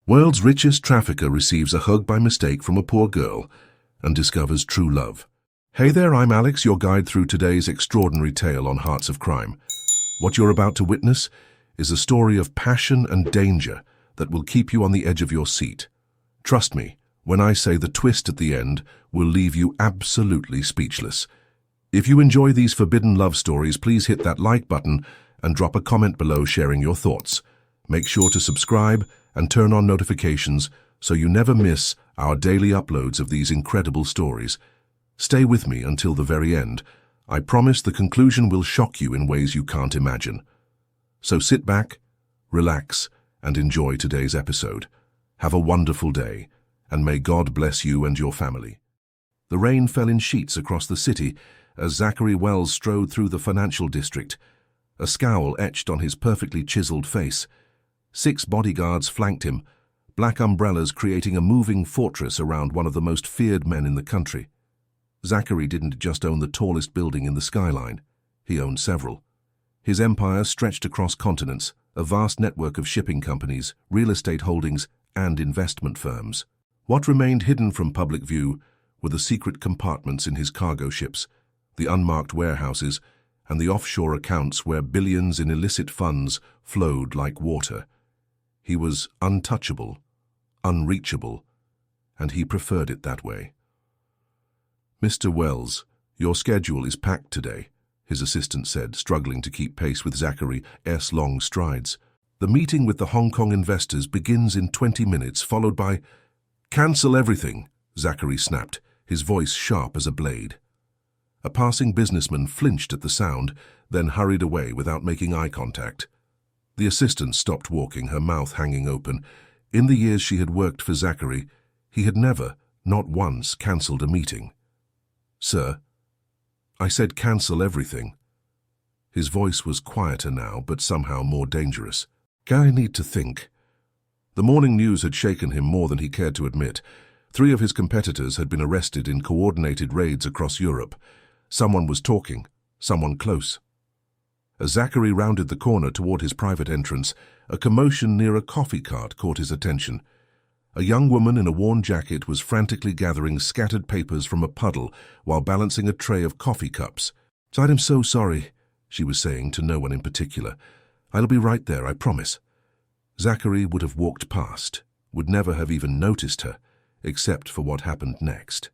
World's richest trafficker receives a hug by mistake from a poor girl and discovers true love. Hey there, I'm Alex, your guide through today's extraordinary tale on Hearts of Crime. What you're about to witness is a story of passion and danger that will keep you on the edge of your seat. Trust me, when I say the twist at the end will leave you absolutely speechless. If you enjoy these forbidden love stories, please hit that like button and drop a comment below sharing your thoughts. Make sure to subscribe and turn on notifications so you never miss our daily uploads of these incredible stories. Stay with me until the very end. I promise the conclusion will shock you in ways you can't imagine. So sit back, relax, and enjoy today's episode. Have a wonderful day, and may God bless you and your family. The rain fell in sheets across the city as Zachary Wells strode through the financial district, a scowl etched on his perfectly chiseled face. 6 bodyguards flanked him, black umbrellas creating a moving fortress around one of the most feared men in the country. Zachary didn't just own the tallest building in the skyline. He owned several. His empire stretched across continents, a vast network of shipping companies, real estate holdings, and investment firms. What remained hidden from public view were the secret compartments in his cargo ships, the unmarked warehouses, and the offshore accounts where billions in illicit funds flowed like water. He was untouchable, unreachable, and he preferred it that way. "Mr. Wells, your schedule is packed today," his assistant said, struggling to keep pace with Zachary's long strides. "The meeting with the Hong Kong investors begins in 20 minutes, followed by—" "Cancel everything," Zachary snapped, his voice sharp as a blade. A passing businessman flinched at the sound, then hurried away without making eye contact. The assistant stopped walking, her mouth hanging open. In the years she had worked for Zachary, he had never, not once, cancelled a meeting. "Sir, I said cancel everything." His voice was quieter now, but somehow more dangerous. "I need to think." The morning news had shaken him more than he cared to admit. 3 of his competitors had been arrested in coordinated raids across Europe. Someone was talking, someone close. As Zachary rounded the corner toward his private entrance, a commotion near a coffee cart caught his attention. A young woman in a worn jacket was frantically gathering scattered papers from a puddle while balancing a tray of coffee cups. "I'm so sorry," she was saying to no one in particular. "I'll be right there, I promise." Zachary would have walked past, would never have even noticed her, except for what happened next.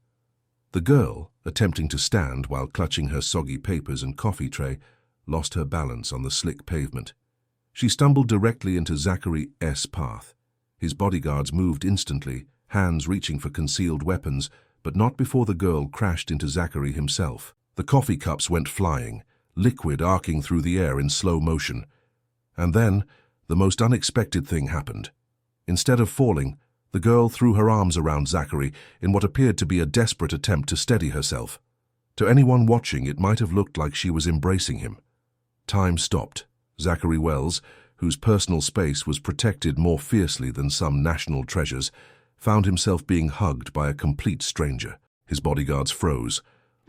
The girl, attempting to stand while clutching her soggy papers and coffee tray, lost her balance on the slick pavement. She stumbled directly into Zachary's path. His bodyguards moved instantly, hands reaching for concealed weapons, but not before the girl crashed into Zachary himself. The coffee cups went flying, liquid arcing through the air in slow motion. And then, the most unexpected thing happened. Instead of falling, the girl threw her arms around Zachary in what appeared to be a desperate attempt to steady herself. To anyone watching, it might have looked like she was embracing him. Time stopped. Zachary Wells, whose personal space was protected more fiercely than some national treasures, found himself being hugged by a complete stranger. His bodyguards froze,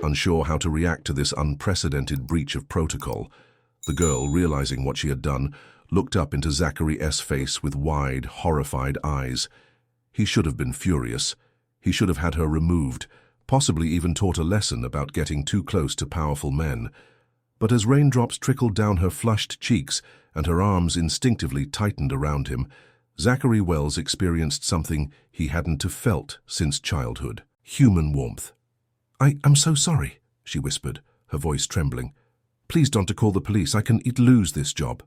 unsure how to react to this unprecedented breach of protocol. The girl, realizing what she had done, looked up into Zachary's face with wide, horrified eyes. He should have been furious. He should have had her removed, possibly even taught a lesson about getting too close to powerful men. But as raindrops trickled down her flushed cheeks and her arms instinctively tightened around him, Zachary Wells experienced something he hadn't felt since childhood: human warmth. I'm so sorry," she whispered, her voice trembling. "Please don't call the police. I can lose this job."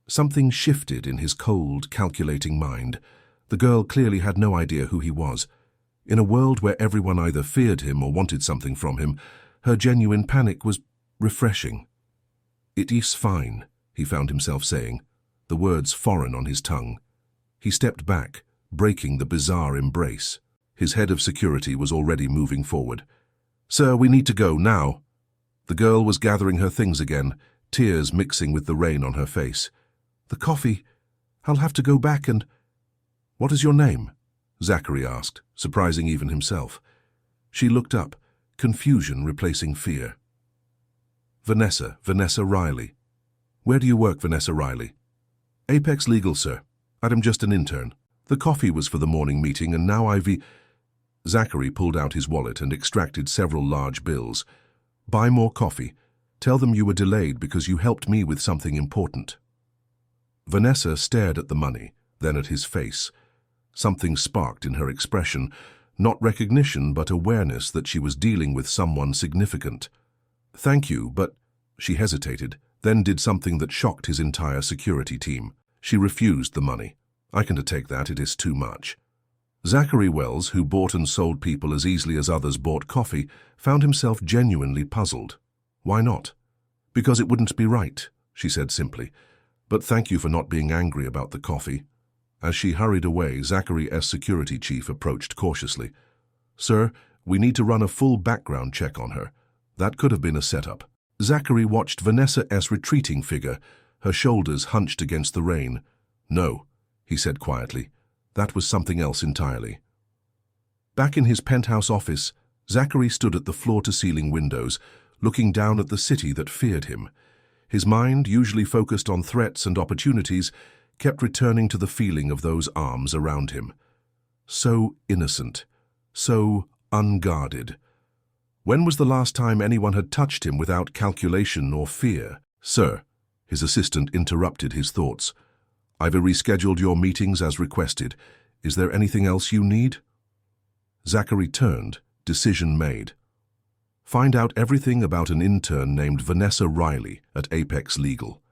Something shifted in his cold, calculating mind. The girl clearly had no idea who he was. In a world where everyone either feared him or wanted something from him, her genuine panic was refreshing. "It is fine," he found himself saying, the words foreign on his tongue. He stepped back, breaking the bizarre embrace. His head of security was already moving forward. "Sir, we need to go, now." The girl was gathering her things again, tears mixing with the rain on her face. "The coffee. I'll have to go back and—" "What is your name?" Zachary asked, surprising even himself. She looked up, confusion replacing fear. Vanessa Riley." "Where do you work, Vanessa Riley?" "Apex Legal, sir. I'm just an intern." The coffee was for the morning meeting, and now Zachary pulled out his wallet and extracted several large bills. Buy more coffee. Tell them you were delayed because you helped me with something important. Vanessa stared at the money, then at his face. Something sparked in her expression, not recognition but awareness that she was dealing with someone significant. Thank you, but she hesitated, then did something that shocked his entire security team. She refused the money. I can take that, it is too much. Zachary Wells, who bought and sold people as easily as others bought coffee, found himself genuinely puzzled. Why not? Because it wouldn't be right, she said simply. But thank you for not being angry about the coffee. As she hurried away, Zachary's security chief approached cautiously. Sir, we need to run a full background check on her. That could have been a setup. Zachary watched Vanessa's retreating figure, her shoulders hunched against the rain. No, he said quietly. That was something else entirely. Back in his penthouse office, Zachary stood at the floor-to-ceiling windows, looking down at the city that feared him. His mind, usually focused on threats and opportunities, kept returning to the feeling of those arms around him. So innocent, so unguarded. When was the last time anyone had touched him without calculation or fear? Sir, his assistant interrupted his thoughts. I've rescheduled your meetings as requested. Is there anything else you need? Zachary turned, decision made. Find out everything about an intern named Vanessa Riley at Apex Legal,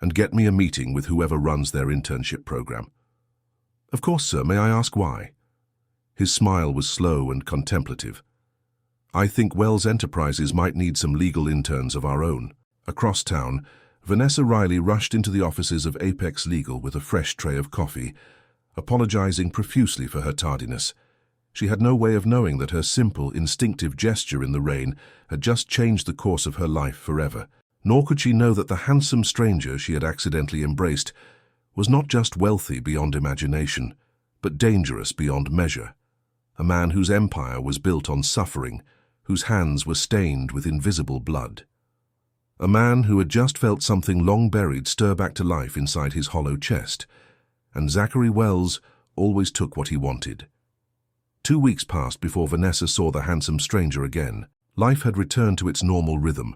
and get me a meeting with whoever runs their internship program. Of course, sir. May I ask why? His smile was slow and contemplative. I think Wells Enterprises might need some legal interns of our own. Across town, Vanessa Riley rushed into the offices of Apex Legal with a fresh tray of coffee, apologizing profusely for her tardiness. She had no way of knowing that her simple, instinctive gesture in the rain had just changed the course of her life forever. Nor could she know that the handsome stranger she had accidentally embraced was not just wealthy beyond imagination, but dangerous beyond measure. A man whose empire was built on suffering, whose hands were stained with invisible blood. A man who had just felt something long buried stir back to life inside his hollow chest, and Zachary Wells always took what he wanted. 2 weeks passed before Vanessa saw the handsome stranger again. Life had returned to its normal rhythm.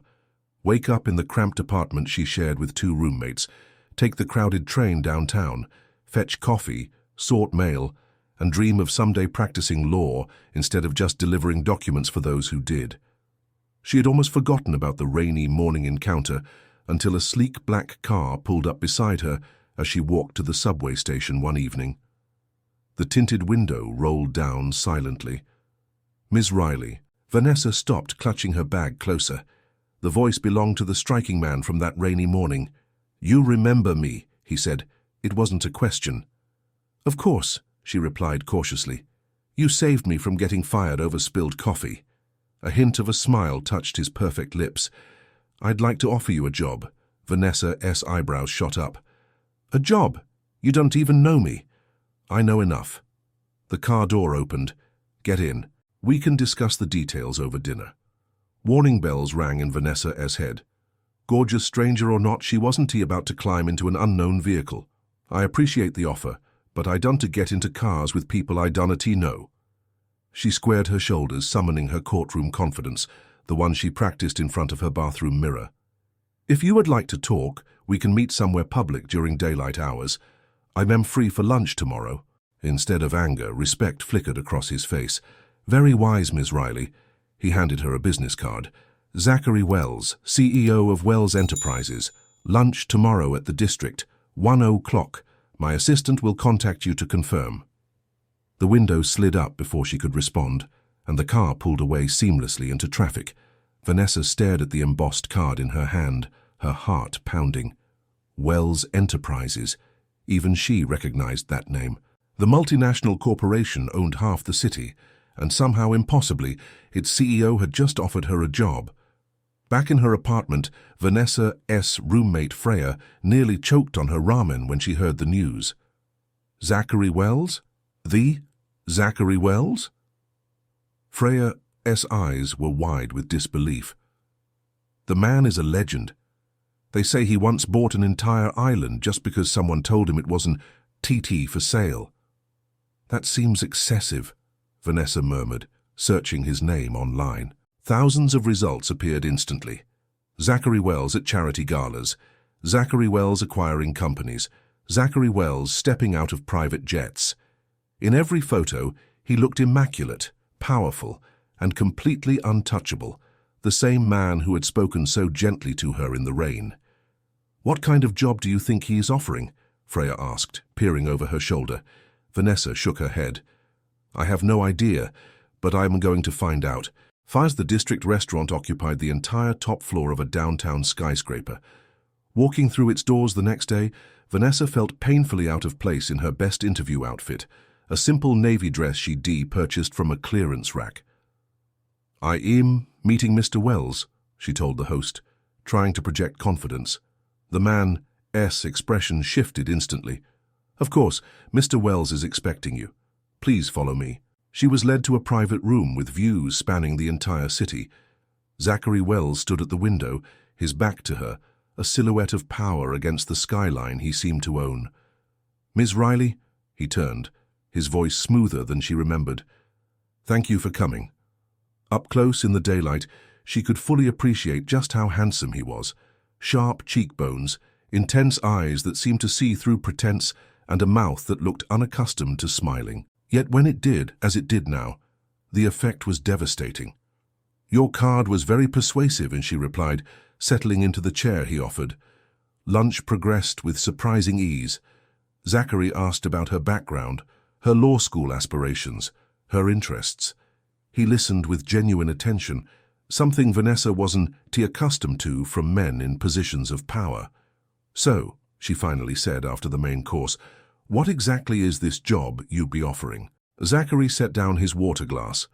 Wake up in the cramped apartment she shared with 2 roommates, take the crowded train downtown, fetch coffee, sort mail, and dream of someday practicing law instead of just delivering documents for those who did. She had almost forgotten about the rainy morning encounter until a sleek black car pulled up beside her as she walked to the subway station one evening. The tinted window rolled down silently. Ms. Riley. Vanessa stopped, clutching her bag closer. The voice belonged to the striking man from that rainy morning. You remember me, he said. It wasn't a question. Of course, she replied cautiously. You saved me from getting fired over spilled coffee. A hint of a smile touched his perfect lips. I'd like to offer you a job. Vanessa's eyebrows shot up. A job? You don't even know me. I know enough. The car door opened. Get in. We can discuss the details over dinner. Warning bells rang in Vanessa's head. Gorgeous stranger or not, she wasn't about to climb into an unknown vehicle. I appreciate the offer, but I don't get into cars with people I don't know. She squared her shoulders, summoning her courtroom confidence, the one she practiced in front of her bathroom mirror. If you would like to talk, we can meet somewhere public during daylight hours. I'm free for lunch tomorrow. Instead of anger, respect flickered across his face. Very wise, Ms. Riley. He handed her a business card. Zachary Wells, CEO of Wells Enterprises. Lunch tomorrow at the district, 1 o'clock. My assistant will contact you to confirm. The window slid up before she could respond, and the car pulled away seamlessly into traffic. Vanessa stared at the embossed card in her hand, her heart pounding. Wells Enterprises. Even she recognized that name. The multinational corporation owned half the city, and somehow impossibly, its CEO had just offered her a job. Back in her apartment, Vanessa's roommate Freya nearly choked on her ramen when she heard the news. Zachary Wells? The Zachary Wells? Freya's eyes were wide with disbelief. The man is a legend. They say he once bought an entire island just because someone told him it wasn't TT for sale. That seems excessive, Vanessa murmured, searching his name online. Thousands of results appeared instantly. Zachary Wells at charity galas, Zachary Wells acquiring companies, Zachary Wells stepping out of private jets. In every photo, he looked immaculate, powerful, and completely untouchable, the same man who had spoken so gently to her in the rain. "What kind of job do you think he is offering?" Freya asked, peering over her shoulder. Vanessa shook her head. "I have no idea, but I am going to find out." The district restaurant occupied the entire top floor of a downtown skyscraper. Walking through its doors the next day, Vanessa felt painfully out of place in her best interview outfit, a simple navy dress she'd purchased from a clearance rack. "I am meeting Mr. Wells," she told the host, trying to project confidence. The man's expression shifted instantly. "Of course, Mr. Wells is expecting you. Please follow me." She was led to a private room with views spanning the entire city. Zachary Wells stood at the window, his back to her, a silhouette of power against the skyline he seemed to own. "Ms. Riley?" He turned, his voice smoother than she remembered. "Thank you for coming." Up close in the daylight, she could fully appreciate just how handsome he was. Sharp cheekbones, intense eyes that seemed to see through pretense, and a mouth that looked unaccustomed to smiling. Yet when it did, as it did now, the effect was devastating. "Your card was very persuasive," and she replied, settling into the chair he offered. Lunch progressed with surprising ease. Zachary asked about her background, her law school aspirations, her interests. He listened with genuine attention, something Vanessa wasn't accustomed to from men in positions of power. "So," she finally said after the main course, "what exactly is this job you'd be offering?" Zachary set down his water glass.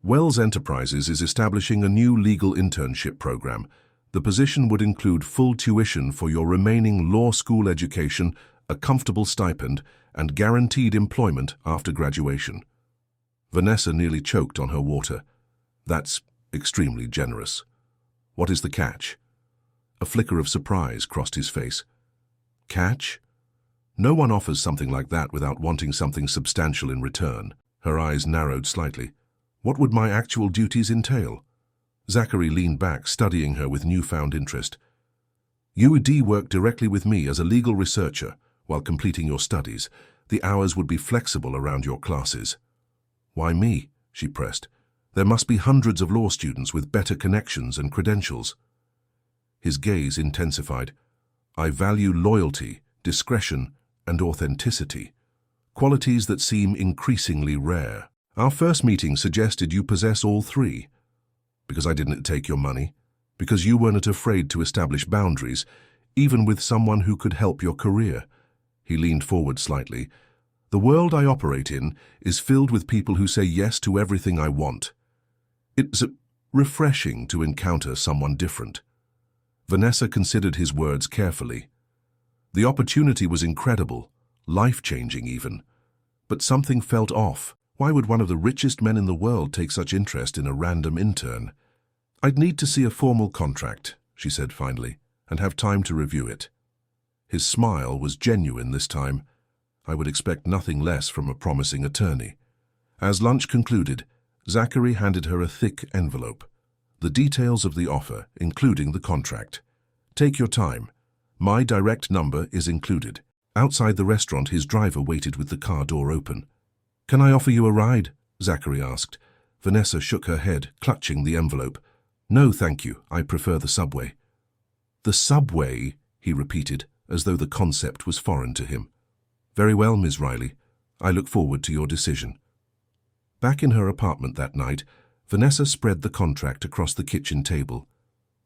"Wells Enterprises is establishing a new legal internship program. The position would include full tuition for your remaining law school education, a comfortable stipend, and guaranteed employment after graduation." Vanessa nearly choked on her water. "That's extremely generous. What is the catch?" A flicker of surprise crossed his face. "Catch? No one offers something like that without wanting something substantial in return." Her eyes narrowed slightly. "What would my actual duties entail?" Zachary leaned back, studying her with newfound interest. "You would work directly with me as a legal researcher while completing your studies. The hours would be flexible around your classes." "Why me?" she pressed. "There must be hundreds of law students with better connections and credentials." His gaze intensified. "I value loyalty, discretion, and authenticity, qualities that seem increasingly rare. Our first meeting suggested you possess all three. Because I didn't take your money, because you weren't afraid to establish boundaries, even with someone who could help your career." He leaned forward slightly. "The world I operate in is filled with people who say yes to everything I want. It's refreshing to encounter someone different." Vanessa considered his words carefully. The opportunity was incredible, life-changing even. But something felt off. Why would one of the richest men in the world take such interest in a random intern? "I'd need to see a formal contract," she said finally, "and have time to review it." His smile was genuine this time. I would expect nothing less from a promising attorney. As lunch concluded, Zachary handed her a thick envelope. The details of the offer, including the contract. "Take your time. My direct number is included." Outside the restaurant, his driver waited with the car door open. "Can I offer you a ride?" Zachary asked. Vanessa shook her head, clutching the envelope. "No, thank you. I prefer the subway." "The subway?" he repeated, as though the concept was foreign to him. "Very well, Ms. Riley. I look forward to your decision." Back in her apartment that night, Vanessa spread the contract across the kitchen table.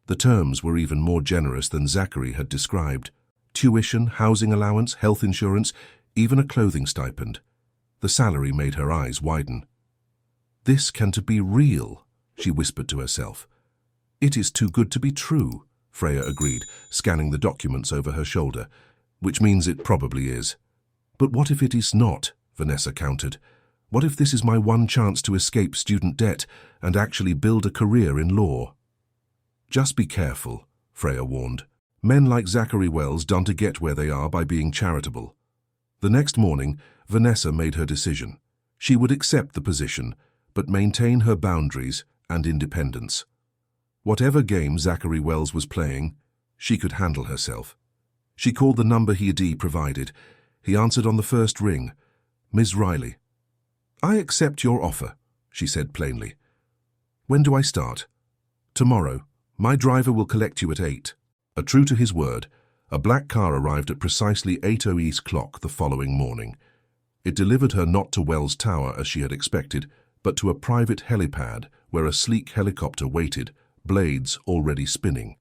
The terms were even more generous than Zachary had described. Tuition, housing allowance, health insurance, even a clothing stipend. The salary made her eyes widen. "This can't be real," she whispered to herself. "It is too good to be true," Freya agreed, scanning the documents over her shoulder. "Which means it probably is." "But what if it is not?" Vanessa countered. "What if this is my one chance to escape student debt and actually build a career in law?" "Just be careful," Freya warned. "Men like Zachary Wells don't get where they are by being charitable." The next morning, Vanessa made her decision. She would accept the position, but maintain her boundaries and independence. Whatever game Zachary Wells was playing, she could handle herself. She called the number he provided. He answered on the first ring. "Ms. Riley." "I accept your offer," she said plainly. "When do I start?" "Tomorrow. My driver will collect you at 8. True to his word, a black car arrived at precisely 8:00 East clock the following morning. It delivered her not to Wells Tower as she had expected, but to a private helipad where a sleek helicopter waited, blades already spinning.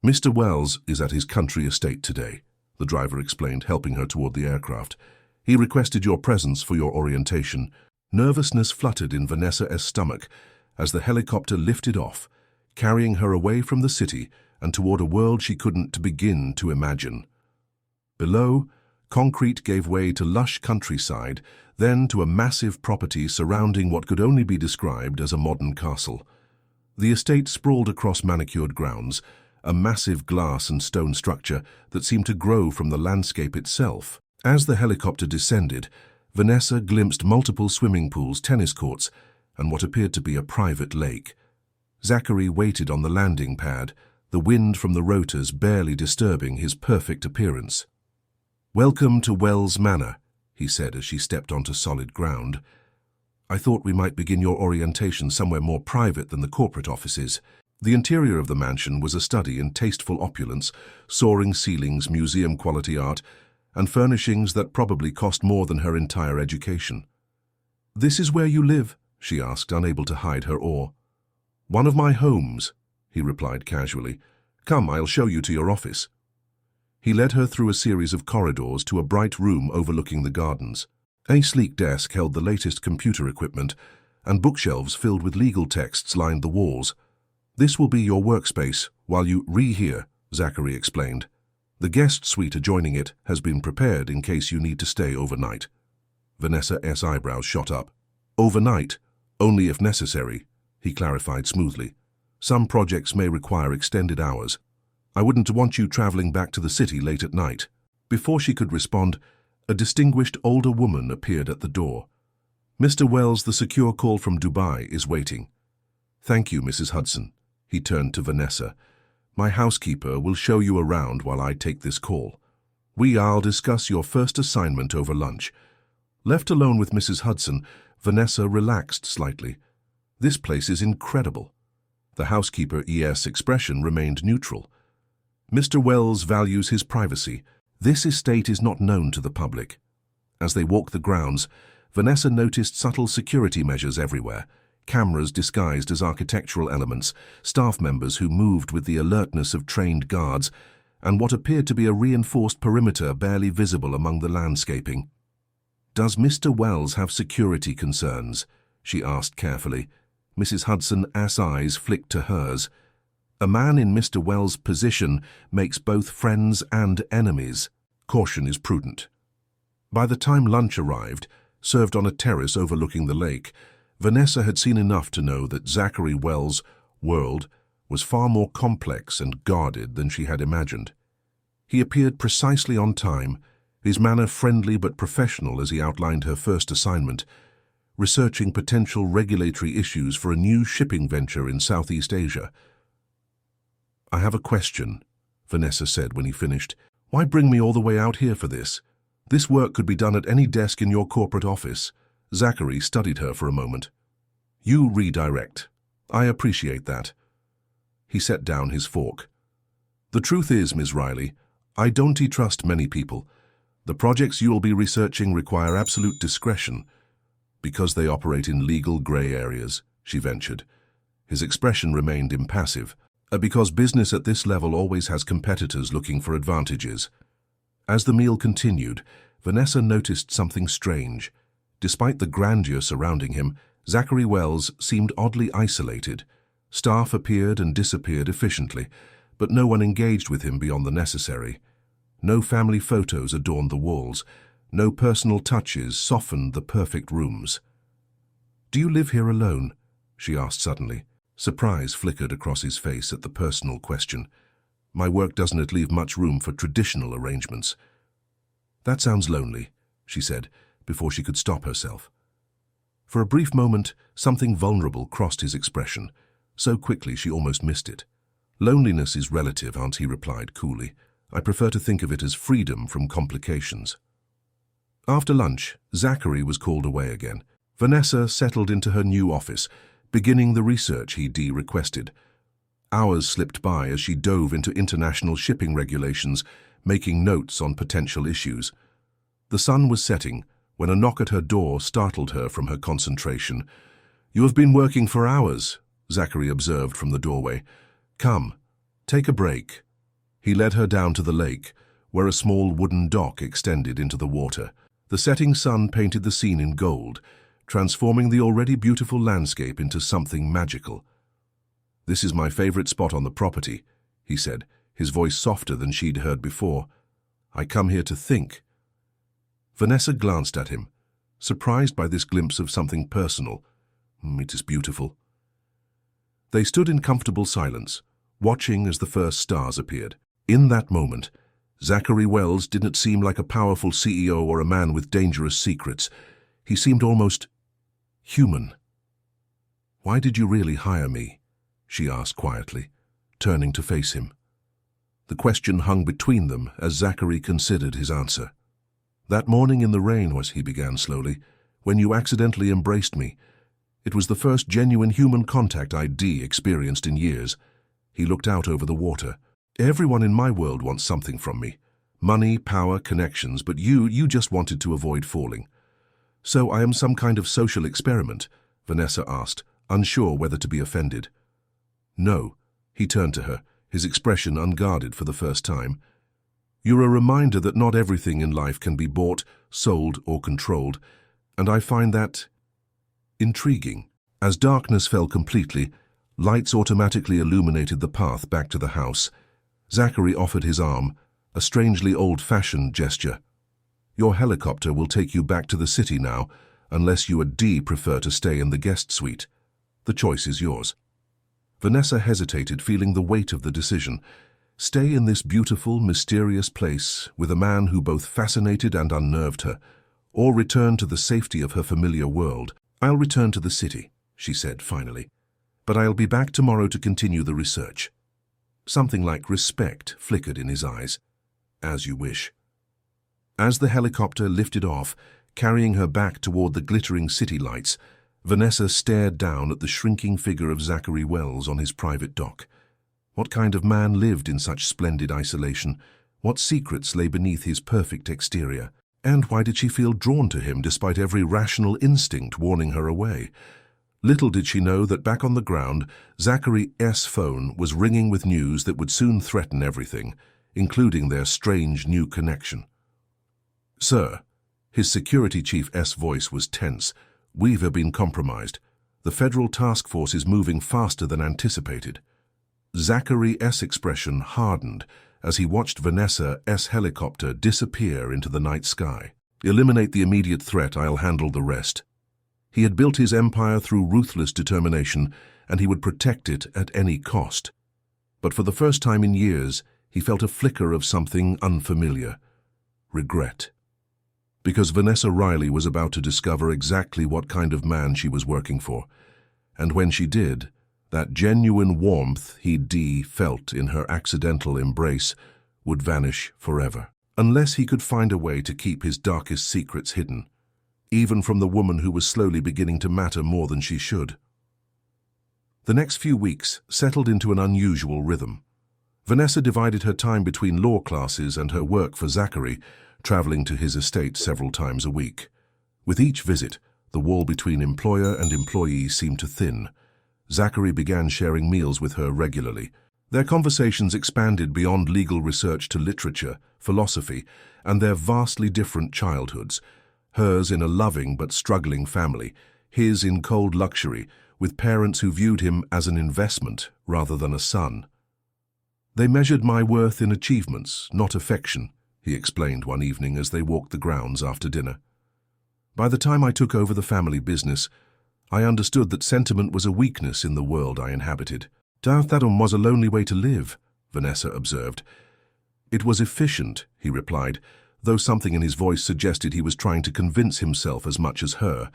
"Mr. Wells is at his country estate today," the driver explained, helping her toward the aircraft. "He requested your presence for your orientation." Nervousness fluttered in Vanessa's stomach as the helicopter lifted off, carrying her away from the city and toward a world she couldn't begin to imagine. Below, concrete gave way to lush countryside, then to a massive property surrounding what could only be described as a modern castle. The estate sprawled across manicured grounds, a massive glass and stone structure that seemed to grow from the landscape itself. As the helicopter descended, Vanessa glimpsed multiple swimming pools, tennis courts, and what appeared to be a private lake. Zachary waited on the landing pad, the wind from the rotors barely disturbing his perfect appearance. "Welcome to Wells Manor," he said as she stepped onto solid ground. "I thought we might begin your orientation somewhere more private than the corporate offices." The interior of the mansion was a study in tasteful opulence, soaring ceilings, museum-quality art, and furnishings that probably cost more than her entire education. "This is where you live?" she asked, unable to hide her awe. "One of my homes," he replied casually. "Come, I'll show you to your office." He led her through a series of corridors to a bright room overlooking the gardens. A sleek desk held the latest computer equipment, and bookshelves filled with legal texts lined the walls. "This will be your workspace while you here," Zachary explained. "The guest suite adjoining it has been prepared in case you need to stay overnight." Vanessa's eyebrows shot up. "Overnight? Only if necessary," he clarified smoothly. "Some projects may require extended hours. I wouldn't want you traveling back to the city late at night." Before she could respond, a distinguished older woman appeared at the door. "Mr. Wells, the secure call from Dubai is waiting." "Thank you, Mrs. Hudson." He turned to Vanessa. "My housekeeper will show you around while I take this call. I'll discuss your first assignment over lunch." Left alone with Mrs. Hudson, Vanessa relaxed slightly. "This place is incredible." The housekeeper's expression remained neutral. "Mr. Wells values his privacy. This estate is not known to the public." As they walked the grounds, Vanessa noticed subtle security measures everywhere. Cameras disguised as architectural elements, staff members who moved with the alertness of trained guards, and what appeared to be a reinforced perimeter barely visible among the landscaping. "Does Mr. Wells have security concerns?" she asked carefully. Mrs. Hudson's eyes flicked to hers. "A man in Mr. Wells' position makes both friends and enemies. Caution is prudent." By the time lunch arrived, served on a terrace overlooking the lake, Vanessa had seen enough to know that Zachary Wells' world was far more complex and guarded than she had imagined. He appeared precisely on time, his manner friendly but professional as he outlined her first assignment, researching potential regulatory issues for a new shipping venture in Southeast Asia. "I have a question," Vanessa said when he finished. "Why bring me all the way out here for this? This work could be done at any desk in your corporate office." Zachary studied her for a moment. "You redirect. I appreciate that." He set down his fork. "The truth is, Ms. Riley, I don't trust many people. The projects you'll be researching require absolute discretion because they operate in legal gray areas," she ventured. His expression remained impassive. "Because business at this level always has competitors looking for advantages." As the meal continued, Vanessa noticed something strange. Despite the grandeur surrounding him, Zachary Wells seemed oddly isolated. Staff appeared and disappeared efficiently, but no one engaged with him beyond the necessary. No family photos adorned the walls. No personal touches softened the perfect rooms. "Do you live here alone?" she asked suddenly. Surprise flickered across his face at the personal question. "My work doesn't leave much room for traditional arrangements." "That sounds lonely," she said, before she could stop herself. For a brief moment, something vulnerable crossed his expression, so quickly she almost missed it. "Loneliness is relative," Aunt, he replied coolly. "I prefer to think of it as freedom from complications." After lunch, Zachary was called away again. Vanessa settled into her new office, beginning the research he'd requested. Hours slipped by as she dove into international shipping regulations, making notes on potential issues. The sun was setting when a knock at her door startled her from her concentration. "You have been working for hours," Zachary observed from the doorway. "Come, take a break." He led her down to the lake, where a small wooden dock extended into the water. The setting sun painted the scene in gold, transforming the already beautiful landscape into something magical. "This is my favorite spot on the property," he said, his voice softer than she'd heard before. "I come here to think." Vanessa glanced at him, surprised by this glimpse of something personal. "It is beautiful." They stood in comfortable silence, watching as the first stars appeared. In that moment, Zachary Wells didn't seem like a powerful CEO or a man with dangerous secrets. He seemed almost human. "Why did you really hire me?" she asked quietly, turning to face him. The question hung between them as Zachary considered his answer. "That morning in the rain," he began slowly, "when you accidentally embraced me. It was the first genuine human contact I'd experienced in years." He looked out over the water. "Everyone in my world wants something from me. Money, power, connections, but you just wanted to avoid falling." "So I am some kind of social experiment?" Vanessa asked, unsure whether to be offended. "No," he turned to her, his expression unguarded for the first time. "You're a reminder that not everything in life can be bought, sold, or controlled, and I find that intriguing." As darkness fell completely, lights automatically illuminated the path back to the house. Zachary offered his arm, a strangely old-fashioned gesture. "Your helicopter will take you back to the city now, unless you and Dee prefer to stay in the guest suite. The choice is yours." Vanessa hesitated, feeling the weight of the decision. Stay in this beautiful, mysterious place with a man who both fascinated and unnerved her, or return to the safety of her familiar world. "I'll return to the city," she said finally, "but I'll be back tomorrow to continue the research." Something like respect flickered in his eyes. "As you wish." As the helicopter lifted off, carrying her back toward the glittering city lights, Vanessa stared down at the shrinking figure of Zachary Wells on his private dock. What kind of man lived in such splendid isolation? What secrets lay beneath his perfect exterior? And why did she feel drawn to him despite every rational instinct warning her away? Little did she know that back on the ground, Zachary's phone was ringing with news that would soon threaten everything, including their strange new connection. "Sir," his security chief's voice was tense, "we've been compromised. The federal task force is moving faster than anticipated." Zachary's expression hardened as he watched Vanessa's helicopter disappear into the night sky. "Eliminate the immediate threat, I'll handle the rest." He had built his empire through ruthless determination, and he would protect it at any cost. But for the first time in years, he felt a flicker of something unfamiliar: regret. Because Vanessa Riley was about to discover exactly what kind of man she was working for. And when she did, that genuine warmth he'd felt in her accidental embrace would vanish forever. Unless he could find a way to keep his darkest secrets hidden, even from the woman who was slowly beginning to matter more than she should. The next few weeks settled into an unusual rhythm. Vanessa divided her time between law classes and her work for Zachary, traveling to his estate several times a week. With each visit, the wall between employer and employee seemed to thin. Zachary began sharing meals with her regularly. Their conversations expanded beyond legal research to literature, philosophy, and their vastly different childhoods. Hers in a loving but struggling family, his in cold luxury, with parents who viewed him as an investment rather than a son. "They measured my worth in achievements, not affection," he explained one evening as they walked the grounds after dinner. "By the time I took over the family business, I understood that sentiment was a weakness in the world I inhabited." "That was a lonely way to live," Vanessa observed. "It was efficient," he replied, though something in his voice suggested he was trying to convince himself as much as her.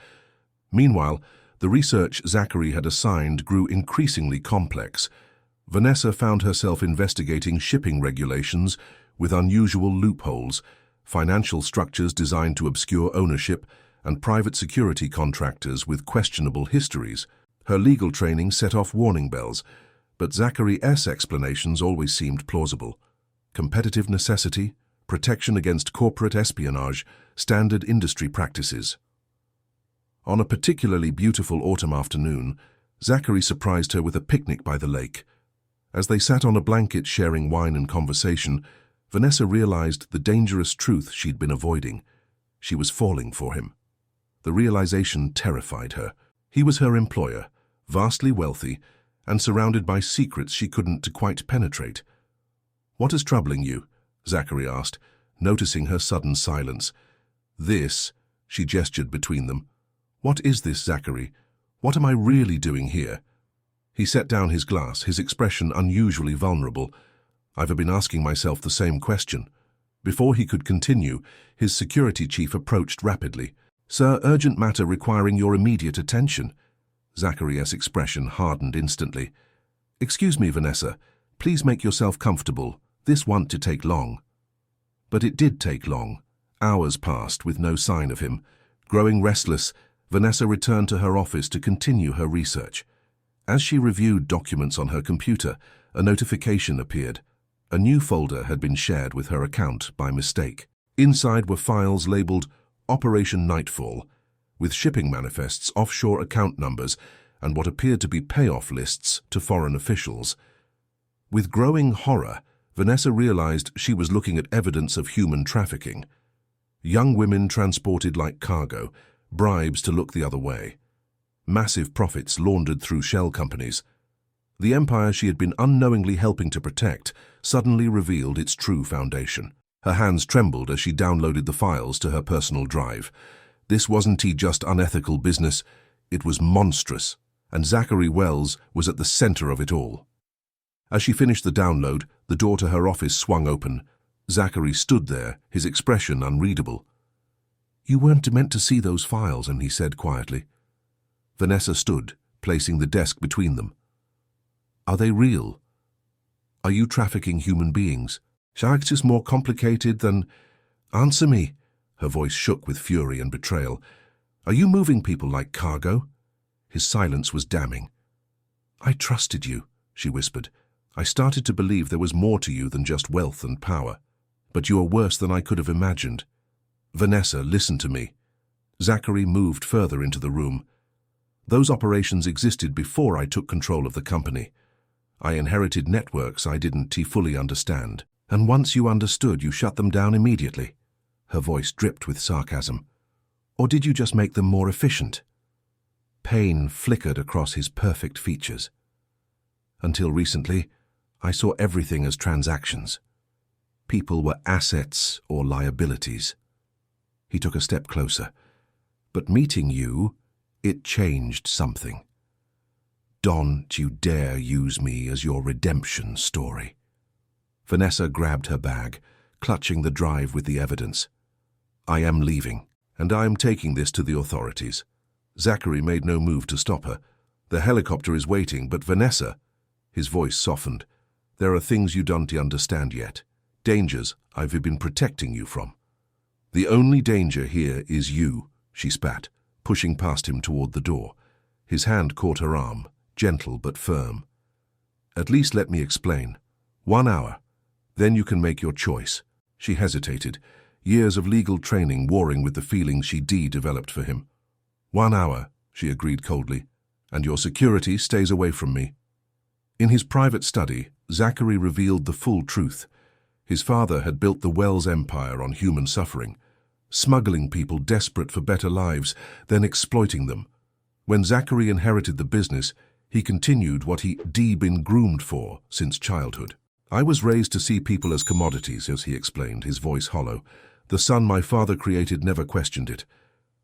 Meanwhile, the research Zachary had assigned grew increasingly complex. Vanessa found herself investigating shipping regulations with unusual loopholes, financial structures designed to obscure ownership, and private security contractors with questionable histories. Her legal training set off warning bells, but Zachary's explanations always seemed plausible. Competitive necessity, protection against corporate espionage, standard industry practices. On a particularly beautiful autumn afternoon, Zachary surprised her with a picnic by the lake. As they sat on a blanket sharing wine and conversation, Vanessa realized the dangerous truth she'd been avoiding. She was falling for him. The realization terrified her. He was her employer, vastly wealthy, and surrounded by secrets she couldn't quite penetrate. "What is troubling you?" Zachary asked, noticing her sudden silence. "This," she gestured between them. "What is this, Zachary? What am I really doing here?" He set down his glass, his expression unusually vulnerable. "I've been asking myself the same question." Before he could continue, his security chief approached rapidly. "Sir, urgent matter requiring your immediate attention." Zachary's expression hardened instantly. "Excuse me, Vanessa. Please make yourself comfortable. This won't to take long." But it did take long. Hours passed with no sign of him. Growing restless, Vanessa returned to her office to continue her research. As she reviewed documents on her computer, a notification appeared. A new folder had been shared with her account by mistake. Inside were files labeled Operation Nightfall, with shipping manifests, offshore account numbers, and what appeared to be payoff lists to foreign officials. With growing horror, Vanessa realized she was looking at evidence of human trafficking. Young women transported like cargo, bribes to look the other way. Massive profits laundered through shell companies. The empire she had been unknowingly helping to protect suddenly revealed its true foundation. Her hands trembled as she downloaded the files to her personal drive. This wasn't just unethical business, it was monstrous, and Zachary Wells was at the center of it all. As she finished the download, the door to her office swung open. Zachary stood there, his expression unreadable. "You weren't meant to see those files," and he said quietly. Vanessa stood, placing the desk between them. "Are they real? Are you trafficking human beings? Sharks is more complicated than—" "Answer me." Her voice shook with fury and betrayal. "Are you moving people like cargo?" His silence was damning. "I trusted you," she whispered. "I started to believe there was more to you than just wealth and power. But you are worse than I could have imagined. Vanessa, listen to me." Zachary moved further into the room. "Those operations existed before I took control of the company. I inherited networks I didn't fully understand. And once you understood, you shut them down immediately." Her voice dripped with sarcasm. "Or did you just make them more efficient?" Pain flickered across his perfect features. "Until recently, I saw everything as transactions. People were assets or liabilities." He took a step closer. "But meeting you, it changed something. Don't you dare use me as your redemption story." Vanessa grabbed her bag, clutching the drive with the evidence. "I am leaving, and I am taking this to the authorities." Zachary made no move to stop her. "The helicopter is waiting, but Vanessa—" His voice softened. "There are things you don't understand yet. Dangers I've been protecting you from." "The only danger here is you," she spat, pushing past him toward the door. His hand caught her arm, gentle but firm. "At least let me explain. 1 hour. Then you can make your choice." She hesitated, years of legal training warring with the feelings she developed for him. 1 hour, she agreed coldly, "and your security stays away from me." In his private study, Zachary revealed the full truth. His father had built the Wells empire on human suffering, smuggling people desperate for better lives, then exploiting them. When Zachary inherited the business, he continued what he'd been groomed for since childhood. "I was raised to see people as commodities," as he explained, his voice hollow. "The son my father created never questioned it."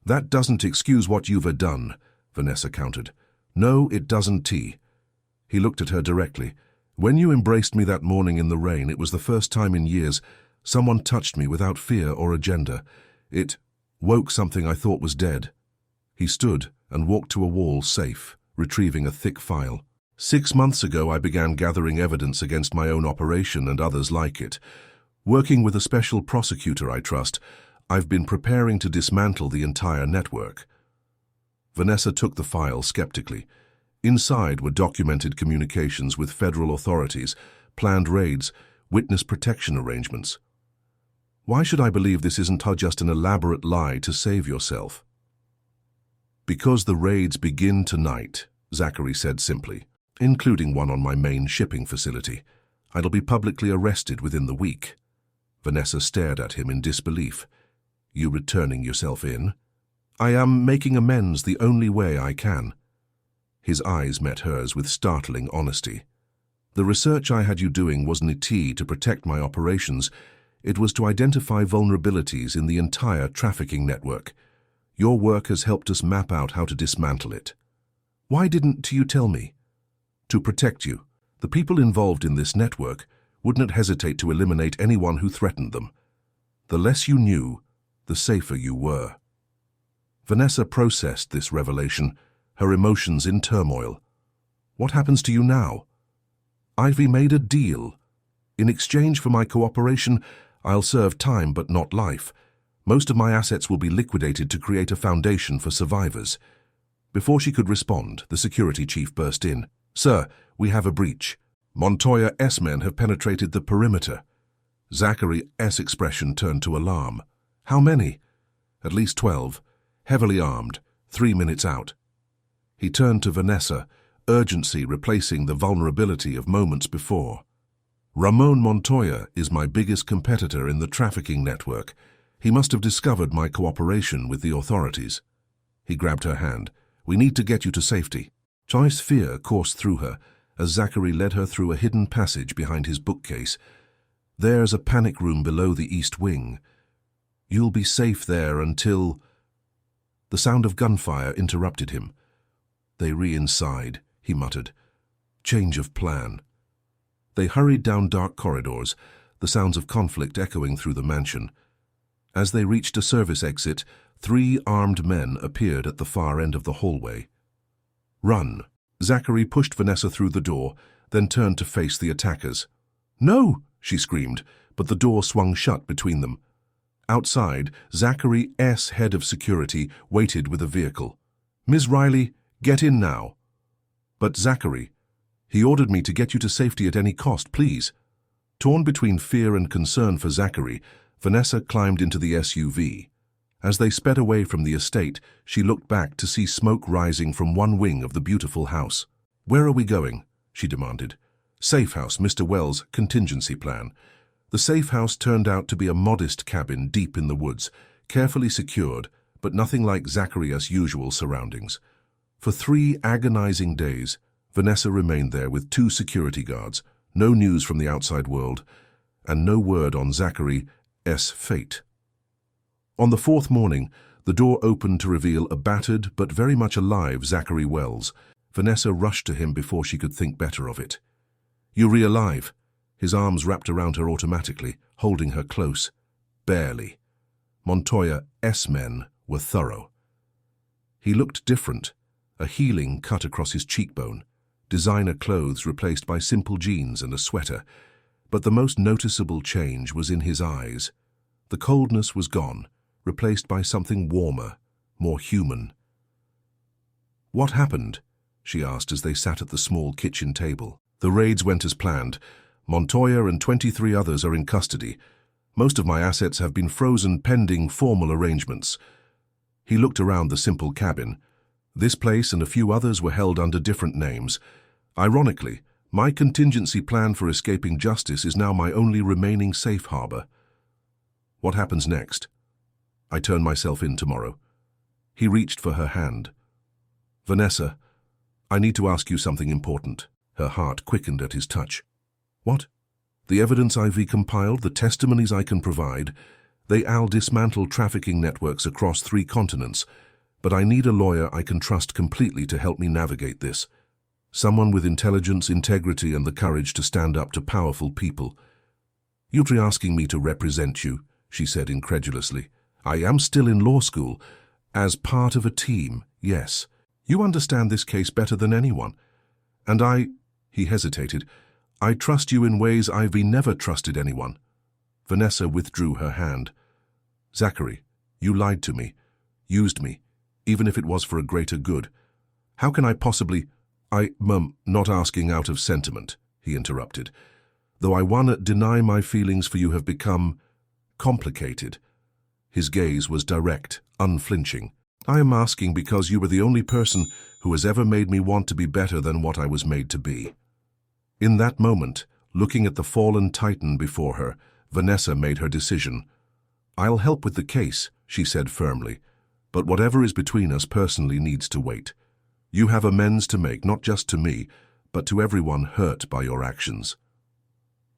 "That doesn't excuse what you've done," Vanessa countered. "No, it doesn't." He looked at her directly. "When you embraced me that morning in the rain, it was the first time in years someone touched me without fear or agenda. It woke something I thought was dead." He stood, and walked to a wall safe, retrieving a thick file. 6 months ago, I began gathering evidence against my own operation and others like it. Working with a special prosecutor I trust, I've been preparing to dismantle the entire network. Vanessa took the file skeptically. Inside were documented communications with federal authorities, planned raids, witness protection arrangements. Why should I believe this isn't just an elaborate lie to save yourself? Because the raids begin tonight, Zachary said simply, including one on my main shipping facility. I'll be publicly arrested within the week. Vanessa stared at him in disbelief. You returning yourself in? I am making amends the only way I can. His eyes met hers with startling honesty. The research I had you doing wasn't to protect my operations. It was to identify vulnerabilities in the entire trafficking network. Your work has helped us map out how to dismantle it. Why didn't you tell me? To protect you. The people involved in this network wouldn't hesitate to eliminate anyone who threatened them. The less you knew, the safer you were. Vanessa processed this revelation, her emotions in turmoil. What happens to you now? I've made a deal. In exchange for my cooperation, I'll serve time but not life. Most of my assets will be liquidated to create a foundation for survivors. Before she could respond, the security chief burst in. Sir, we have a breach. Montoya's men have penetrated the perimeter. Zachary's expression turned to alarm. How many? At least 12. Heavily armed, 3 minutes out. He turned to Vanessa, urgency replacing the vulnerability of moments before. Ramon Montoya is my biggest competitor in the trafficking network. He must have discovered my cooperation with the authorities. He grabbed her hand. We need to get you to safety. Choice fear coursed through her as Zachary led her through a hidden passage behind his bookcase. There's a panic room below the east wing. You'll be safe there until... The sound of gunfire interrupted him. They re-inside, he muttered. Change of plan. They hurried down dark corridors, the sounds of conflict echoing through the mansion. As they reached a service exit, 3 armed men appeared at the far end of the hallway. Run. Zachary pushed Vanessa through the door, then turned to face the attackers. No, she screamed, but the door swung shut between them. Outside, Zachary's head of security waited with a vehicle. Ms. Riley, get in now. But Zachary, he ordered me to get you to safety at any cost, please. Torn between fear and concern for Zachary, Vanessa climbed into the SUV. As they sped away from the estate, she looked back to see smoke rising from one wing of the beautiful house. Where are we going? She demanded. Safe house, Mr. Wells' contingency plan. The safe house turned out to be a modest cabin deep in the woods, carefully secured, but nothing like Zachary's usual surroundings. For 3 agonizing days, Vanessa remained there with 2 security guards, no news from the outside world, and no word on Zachary's fate. On the 4th morning, the door opened to reveal a battered but very much alive Zachary Wells. Vanessa rushed to him before she could think better of it. You're alive. His arms wrapped around her automatically, holding her close. Barely. Montoya's men were thorough. He looked different, a healing cut across his cheekbone, designer clothes replaced by simple jeans and a sweater. But the most noticeable change was in his eyes. The coldness was gone, replaced by something warmer, more human. What happened? She asked as they sat at the small kitchen table. The raids went as planned. Montoya and 23 others are in custody. Most of my assets have been frozen pending formal arrangements. He looked around the simple cabin. This place and a few others were held under different names. Ironically, my contingency plan for escaping justice is now my only remaining safe harbor. What happens next? I turn myself in tomorrow. He reached for her hand. Vanessa, I need to ask you something important. Her heart quickened at his touch. What? The evidence I've compiled, the testimonies I can provide, they'll dismantle trafficking networks across 3 continents, but I need a lawyer I can trust completely to help me navigate this. Someone with intelligence, integrity, and the courage to stand up to powerful people. You're asking me to represent you, she said incredulously. I am still in law school. As part of a team, yes. You understand this case better than anyone. And he hesitated, I trust you in ways I've never trusted anyone. Vanessa withdrew her hand. Zachary, you lied to me, used me, even if it was for a greater good. How can I possibly— not asking out of sentiment, he interrupted. Though I deny my feelings for you have become complicated. His gaze was direct, unflinching. I am asking because you were the only person who has ever made me want to be better than what I was made to be. In that moment, looking at the fallen titan before her, Vanessa made her decision. I'll help with the case, she said firmly, but whatever is between us personally needs to wait. You have amends to make, not just to me, but to everyone hurt by your actions.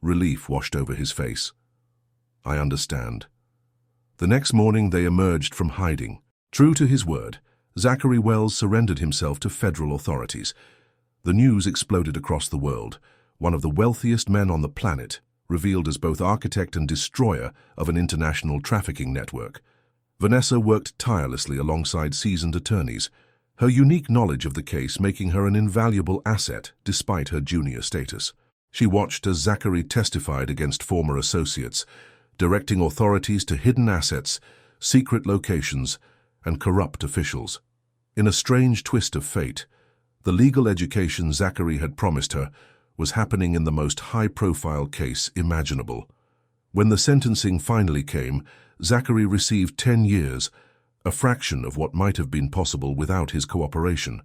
Relief washed over his face. I understand. The next morning they emerged from hiding. True to his word, Zachary Wells surrendered himself to federal authorities. The news exploded across the world. One of the wealthiest men on the planet, revealed as both architect and destroyer of an international trafficking network. Vanessa worked tirelessly alongside seasoned attorneys, her unique knowledge of the case making her an invaluable asset despite her junior status. She watched as Zachary testified against former associates, directing authorities to hidden assets, secret locations, and corrupt officials. In a strange twist of fate, the legal education Zachary had promised her was happening in the most high-profile case imaginable. When the sentencing finally came, Zachary received 10 years, a fraction of what might have been possible without his cooperation.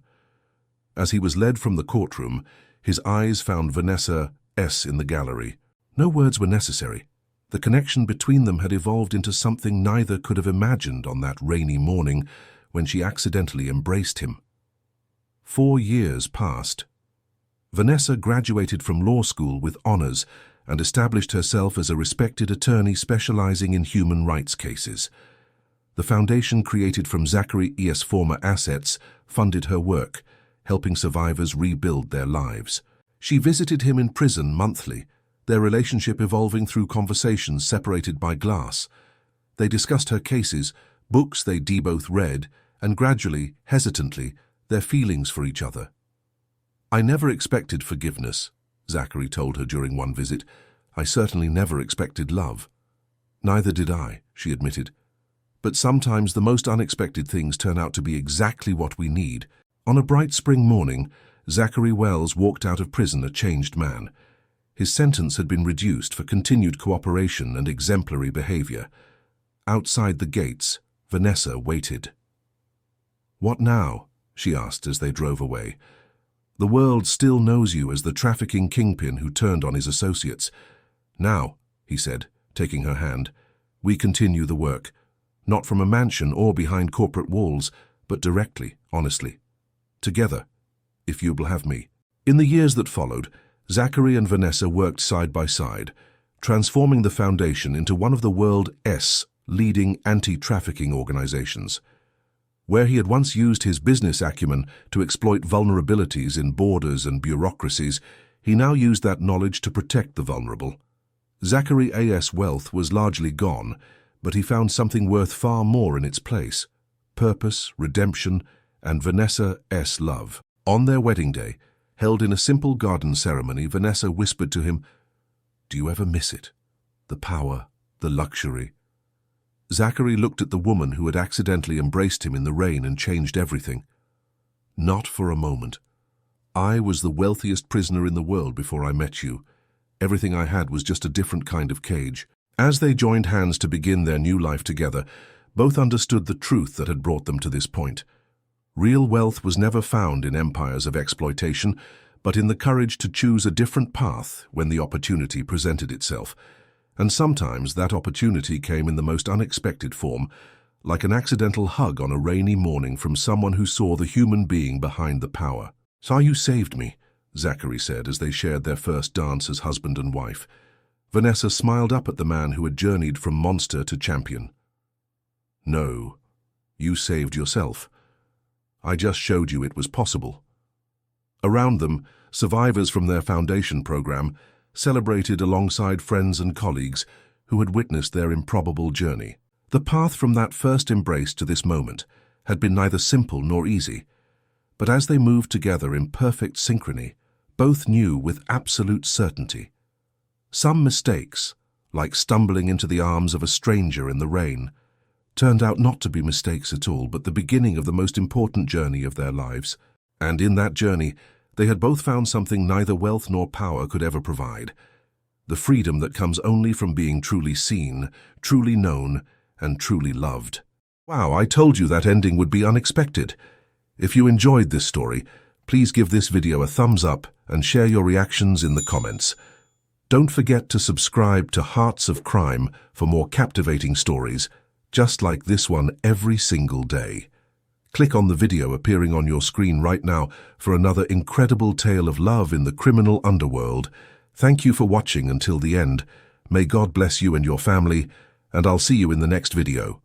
As he was led from the courtroom, his eyes found Vanessa S. in the gallery. No words were necessary. The connection between them had evolved into something neither could have imagined on that rainy morning when she accidentally embraced him. 4 years passed. Vanessa graduated from law school with honors and established herself as a respected attorney specializing in human rights cases. The foundation created from Zachary's former assets funded her work, helping survivors rebuild their lives. She visited him in prison monthly, their relationship evolving through conversations separated by glass. They discussed her cases, books they both read, and gradually, hesitantly, their feelings for each other. I never expected forgiveness, Zachary told her during one visit. I certainly never expected love. Neither did I, she admitted. But sometimes the most unexpected things turn out to be exactly what we need. On a bright spring morning, Zachary Wells walked out of prison a changed man. His sentence had been reduced for continued cooperation and exemplary behavior. Outside the gates, Vanessa waited. What now? She asked as they drove away. The world still knows you as the trafficking kingpin who turned on his associates. Now, he said, taking her hand, we continue the work, not from a mansion or behind corporate walls, but directly, honestly. Together, if you will have me. In the years that followed, Zachary and Vanessa worked side by side, transforming the foundation into one of the world's leading anti-trafficking organizations. Where he had once used his business acumen to exploit vulnerabilities in borders and bureaucracies, he now used that knowledge to protect the vulnerable. Zachary's wealth was largely gone, but he found something worth far more in its place: purpose, redemption, and Vanessa's love. On their wedding day, held in a simple garden ceremony, Vanessa whispered to him, "Do you ever miss it? The power, the luxury?" Zachary looked at the woman who had accidentally embraced him in the rain and changed everything. "Not for a moment. I was the wealthiest prisoner in the world before I met you. Everything I had was just a different kind of cage." As they joined hands to begin their new life together, both understood the truth that had brought them to this point. Real wealth was never found in empires of exploitation, but in the courage to choose a different path when the opportunity presented itself. And sometimes that opportunity came in the most unexpected form, like an accidental hug on a rainy morning from someone who saw the human being behind the power. "So you saved me," Zachary said as they shared their first dance as husband and wife. Vanessa smiled up at the man who had journeyed from monster to champion. "No, you saved yourself. I just showed you it was possible." Around them, survivors from their foundation program celebrated alongside friends and colleagues who had witnessed their improbable journey. The path from that first embrace to this moment had been neither simple nor easy, But as they moved together in perfect synchrony, both knew with absolute certainty. Some mistakes, like stumbling into the arms of a stranger in the rain, turned out not to be mistakes at all, but the beginning of the most important journey of their lives. And in that journey, they had both found something neither wealth nor power could ever provide: the freedom that comes only from being truly seen, truly known, and truly loved. Wow, I told you that ending would be unexpected. If you enjoyed this story, please give this video a thumbs up and share your reactions in the comments. Don't forget to subscribe to Hearts of Crime for more captivating stories, just like this one every single day. Click on the video appearing on your screen right now for another incredible tale of love in the criminal underworld. Thank you for watching until the end. May God bless you and your family, and I'll see you in the next video.